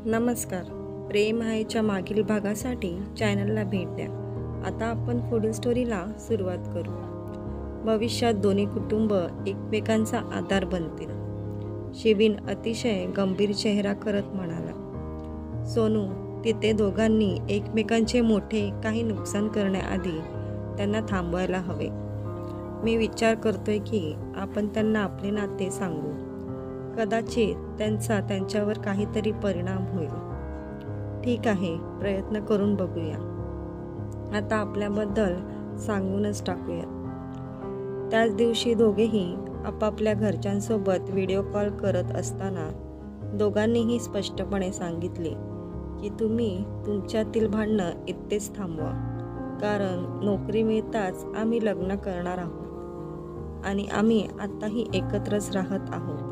नमस्कार. प्रेम आहेच्या मागील भागासाठी चॅनलला भेट द्या. आता आपण पुढील स्टोरीला सुरुवात करू. भविष्यात दोन्ही कुटुंब एकमेकांचा आधार बनतील. शिवीन अतिशय गंभीर चेहरा करत म्हणाला, सोनू, तिथे दोघांनी एकमेकांचे मोठे काही नुकसान करण्याआधी त्यांना थांबवायला हवे. मी विचार करतोय की आपण त्यांना आपले नाते सांगू. कदाचित त्यांचा त्यांच्यावर काहीतरी परिणाम होईल. ठीक आहे, प्रयत्न करून बघूया. आता आपल्याबद्दल सांगूनच टाकूया. त्याच दिवशी दोघेही आपापल्या घरच्यांसोबत व्हिडिओ कॉल करत असताना दोघांनीही स्पष्टपणे सांगितले की तुम्ही तुमच्यातील भांडणं इथेच थांबवा, कारण नोकरी मिळताच आम्ही लग्न करणार आहोत आणि आम्ही आत्ताही एकत्रच राहत आहोत.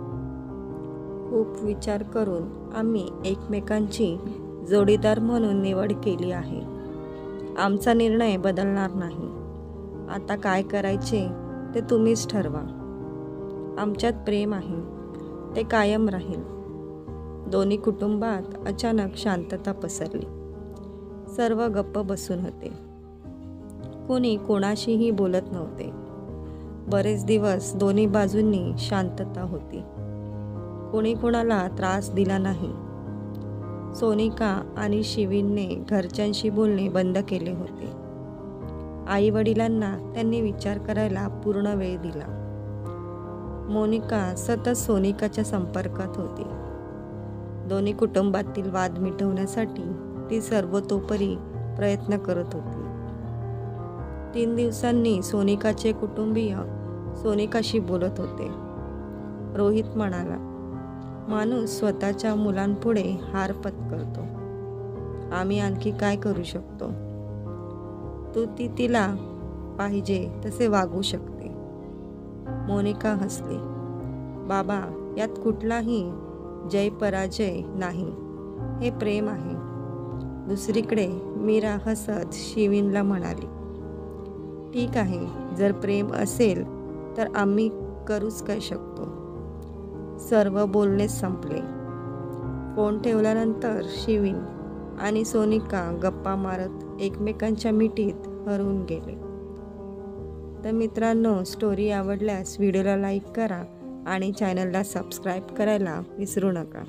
खूप विचार करून आम्ही एकमेकांची जोडीदार म्हणून निवड केली आहे. आमचा निर्णय बदलणार नाही. आता काय करायचे ते तुम्हीच ठरवा. आमच्यात प्रेम आहे, ते कायम राहील. दोन्ही कुटुंबात अचानक शांतता पसरली. सर्व गप्प बसून होते. कोणी कोणाशीही बोलत नव्हते. बरेच दिवस दोन्ही बाजूंनी शांतता होती. कोणी कोणाला त्रास दिला नाही. सोनिका आणि शिवीनने घरच्यांशी बोलणे बंद केले होते. आई वडिलांना त्यांनी विचार करायला पूर्ण वेळ दिला. मोनिका सतत सोनिकाच्या संपर्कात होती. दोन्ही कुटुंबातील वाद मिटवण्यासाठी ती सर्वतोपरी प्रयत्न करत होती. 3 दिवसांनी सोनिकाचे कुटुंबीय सोनिकाशी बोलत होते. रोहित म्हणाला, माणूस स्वतःच्या मुलांपुढे हार पत्करतो. आम्ही आणखी काय करू शकतो? तू तिला पाहिजे तसे वागू शकते. मोनिका हसली. बाबा, यात कुठलाही जय पराजय नाही. हे प्रेम आहे. दुसरीकडे मीरा हसत शिवीनला म्हणाली, ठीक आहे, जर प्रेम असेल तर आम्ही करूच काय शकतो. सर्व बोलणे संपले. फोन ठेवल्यानंतर शिवीन आणि सोनिका गप्पा मारत एकमेकांच्या मिठीत हरवून गेले. तर मित्रांनो, स्टोरी आवडल्यास व्हिडिओला लाईक करा आणि चॅनलला सबस्क्राईब करायला विसरू नका.